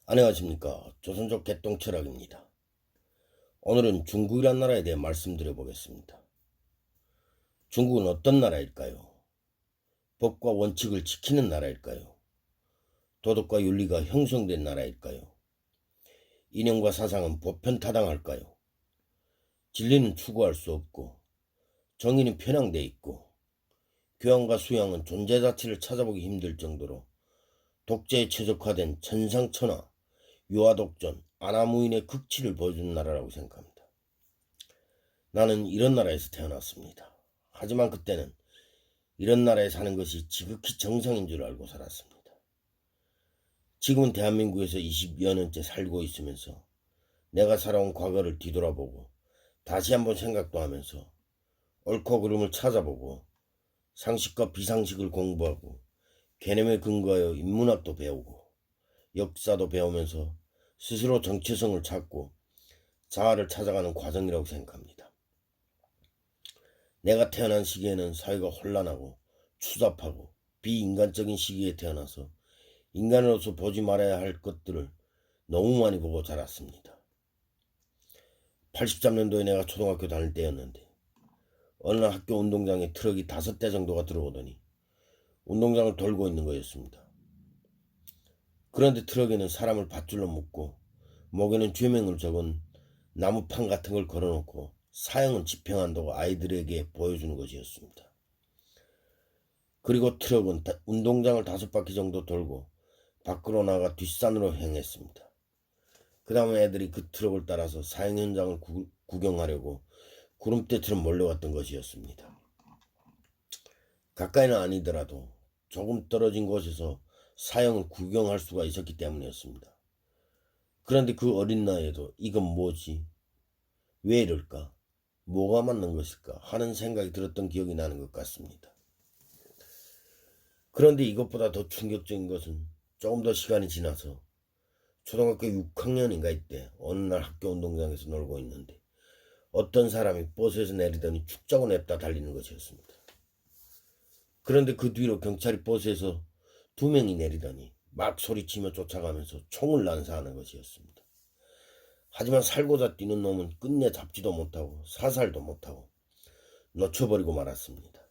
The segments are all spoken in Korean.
안녕하십니까. 조선족 개똥철학입니다. 오늘은 중국이란 나라에 대해 말씀드려 보겠습니다. 중국은 어떤 나라일까요? 법과 원칙을 지키는 나라일까요? 도덕과 윤리가 형성된 나라일까요? 이념과 사상은 보편타당할까요? 진리는 추구할 수 없고 정의는 편향돼 있고 교양과 수양은 존재 자체를 찾아보기 힘들 정도로 독재에 최적화된 천상천하, 유아독존, 아나무인의 극치를 보여주는 나라라고 생각합니다. 나는 이런 나라에서 태어났습니다. 하지만 그때는 이런 나라에 사는 것이 지극히 정상인 줄 알고 살았습니다. 지금은 대한민국에서 20여 년째 살고 있으면서 내가 살아온 과거를 뒤돌아보고 다시 한번 생각도 하면서 옳고 그름을 찾아보고 상식과 비상식을 공부하고 개념에 근거하여 인문학도 배우고 역사도 배우면서 스스로 정체성을 찾고 자아를 찾아가는 과정이라고 생각합니다. 내가 태어난 시기에는 사회가 혼란하고 추잡하고 비인간적인 시기에 태어나서 인간으로서 보지 말아야 할 것들을 너무 많이 보고 자랐습니다. 83년도에 내가 초등학교 다닐 때였는데 어느 날 학교 운동장에 트럭이 5대 정도가 들어오더니 운동장을 돌고 있는 거였습니다. 그런데 트럭에는 사람을 밧줄로 묶고 목에는 죄명을 적은 나무판 같은 걸 걸어놓고 사형은 집행한다고 아이들에게 보여주는 것이었습니다. 그리고 트럭은 운동장을 5바퀴 정도 돌고 밖으로 나가 뒷산으로 향했습니다. 그 다음에 애들이 그 트럭을 따라서 사형 현장을 구경하려고 구름대처럼 몰려왔던 것이었습니다. 가까이는 아니더라도 조금 떨어진 곳에서 사형을 구경할 수가 있었기 때문이었습니다. 그런데 그 어린 나이에도 이건 뭐지? 왜 이럴까? 뭐가 맞는 것일까? 하는 생각이 들었던 기억이 나는 것 같습니다. 그런데 이것보다 더 충격적인 것은 조금 더 시간이 지나서 초등학교 6학년인가 이때 어느 날 학교 운동장에서 놀고 있는데 어떤 사람이 버스에서 내리더니 축자고 냅다 달리는 것이었습니다. 그런데 그 뒤로 경찰이 버스에서 2명이 내리더니 막 소리치며 쫓아가면서 총을 난사하는 것이었습니다. 하지만 살고자 뛰는 놈은 끝내 잡지도 못하고 사살도 못하고 놓쳐버리고 말았습니다.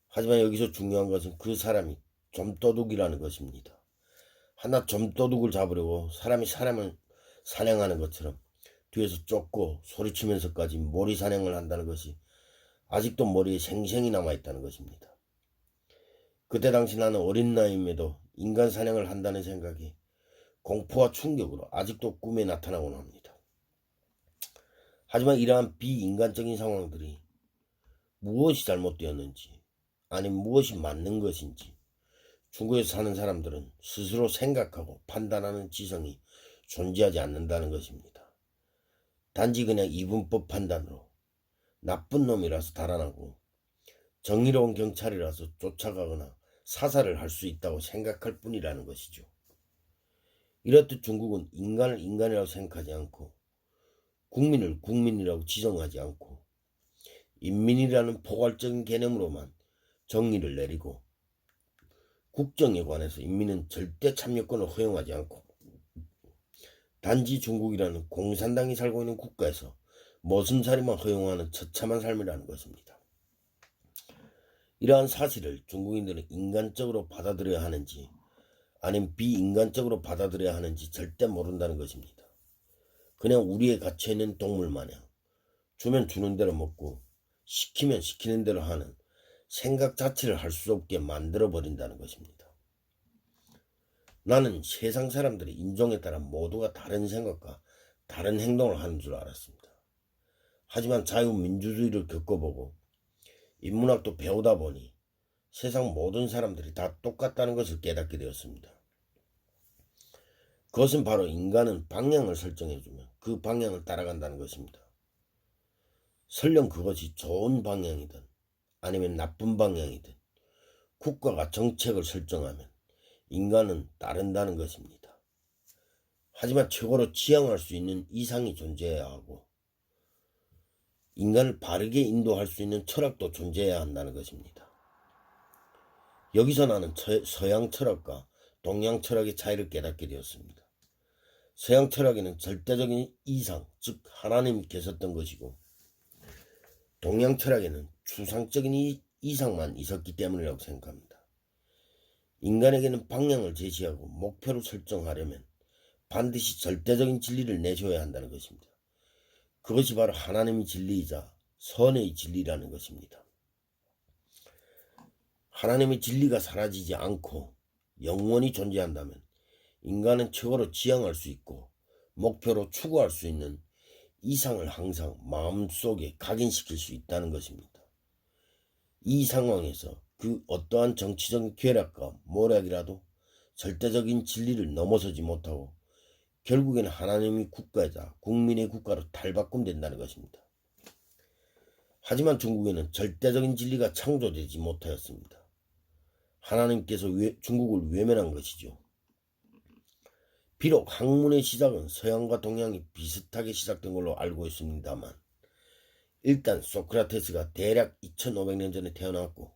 하지만 여기서 중요한 것은 그 사람이 좀도둑이라는 것입니다. 하나 좀도둑을 잡으려고 사람이 사람을 사냥하는 것처럼 뒤에서 쫓고 소리치면서까지 몰이 사냥을 한다는 것이 아직도 머리에 생생히 남아있다는 것입니다. 그때 당시 나는 어린 나이임에도 인간 사냥을 한다는 생각이 공포와 충격으로 아직도 꿈에 나타나곤 합니다. 하지만 이러한 비인간적인 상황들이 무엇이 잘못되었는지 아니면 무엇이 맞는 것인지 중국에서 사는 사람들은 스스로 생각하고 판단하는 지성이 존재하지 않는다는 것입니다. 단지 그냥 이분법 판단으로 나쁜 놈이라서 달아나고 정의로운 경찰이라서 쫓아가거나 사살을 할 수 있다고 생각할 뿐이라는 것이죠. 이렇듯 중국은 인간을 인간이라고 생각하지 않고 국민을 국민이라고 지정하지 않고 인민이라는 포괄적인 개념으로만 정의를 내리고 국정에 관해서 인민은 절대 참여권을 허용하지 않고 단지 중국이라는 공산당이 살고 있는 국가에서 모순살이만 허용하는 처참한 삶이라는 것입니다. 이러한 사실을 중국인들은 인간적으로 받아들여야 하는지 아니면 비인간적으로 받아들여야 하는지 절대 모른다는 것입니다. 그냥 우리에 갇혀있는 동물 마냥 주면 주는 대로 먹고 시키면 시키는 대로 하는 생각 자체를 할 수 없게 만들어버린다는 것입니다. 나는 세상 사람들이 인종에 따라 모두가 다른 생각과 다른 행동을 하는 줄 알았습니다. 하지만 자유민주주의를 겪어보고 인문학도 배우다 보니 세상 모든 사람들이 다 똑같다는 것을 깨닫게 되었습니다. 그것은 바로 인간은 방향을 설정해주면 그 방향을 따라간다는 것입니다. 설령 그것이 좋은 방향이든 아니면 나쁜 방향이든 국가가 정책을 설정하면 인간은 따른다는 것입니다. 하지만 최고로 지향할 수 있는 이상이 존재해야 하고 인간을 바르게 인도할 수 있는 철학도 존재해야 한다는 것입니다. 여기서 나는 서양 철학과 동양 철학의 차이를 깨닫게 되었습니다. 서양 철학에는 절대적인 이상, 즉 하나님이 계셨던 것이고 동양 철학에는 추상적인 이상만 있었기 때문이라고 생각합니다. 인간에게는 방향을 제시하고 목표를 설정하려면 반드시 절대적인 진리를 내줘야 한다는 것입니다. 그것이 바로 하나님의 진리이자 선의 진리라는 것입니다. 하나님의 진리가 사라지지 않고 영원히 존재한다면 인간은 최고로 지향할 수 있고 목표로 추구할 수 있는 이상을 항상 마음속에 각인시킬 수 있다는 것입니다. 이 상황에서 그 어떠한 정치적인 쾌락과 모략이라도 절대적인 진리를 넘어서지 못하고 결국에는 하나님의 국가이자 국민의 국가로 탈바꿈된다는 것입니다. 하지만 중국에는 절대적인 진리가 창조되지 못하였습니다. 하나님께서 중국을 외면한 것이죠. 비록 학문의 시작은 서양과 동양이 비슷하게 시작된 걸로 알고 있습니다만 일단 소크라테스가 대략 2500년 전에 태어났고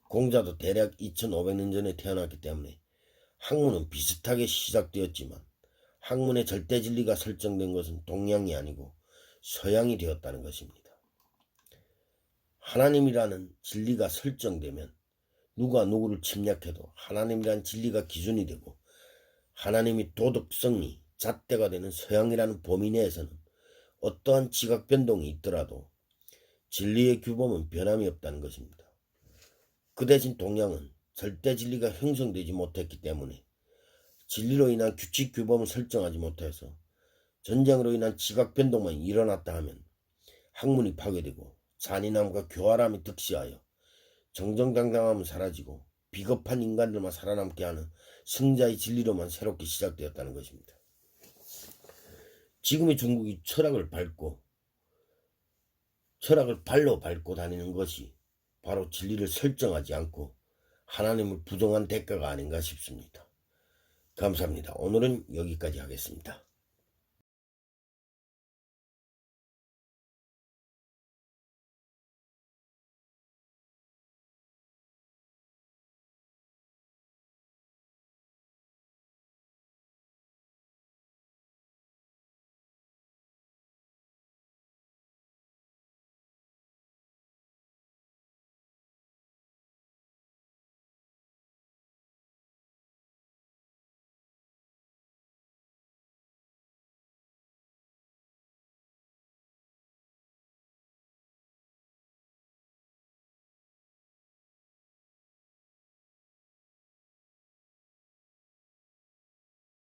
공자도 대략 2500년 전에 태어났기 때문에 학문은 비슷하게 시작되었지만 학문의 절대 진리가 설정된 것은 동양이 아니고 서양이 되었다는 것입니다. 하나님이라는 진리가 설정되면 누가 누구를 침략해도 하나님이라는 진리가 기준이 되고 하나님이 도덕성이 잣대가 되는 서양이라는 범위 내에서는 어떠한 지각 변동이 있더라도 진리의 규범은 변함이 없다는 것입니다. 그 대신 동양은 절대 진리가 형성되지 못했기 때문에 진리로 인한 규칙 규범을 설정하지 못해서 전쟁으로 인한 지각 변동만 일어났다 하면 학문이 파괴되고 잔인함과 교활함이 득시하여 정정당당함은 사라지고 비겁한 인간들만 살아남게 하는 승자의 진리로만 새롭게 시작되었다는 것입니다. 지금의 중국이 철학을 발로 밟고 다니는 것이 바로 진리를 설정하지 않고 하나님을 부정한 대가가 아닌가 싶습니다. 감사합니다. 오늘은 여기까지 하겠습니다.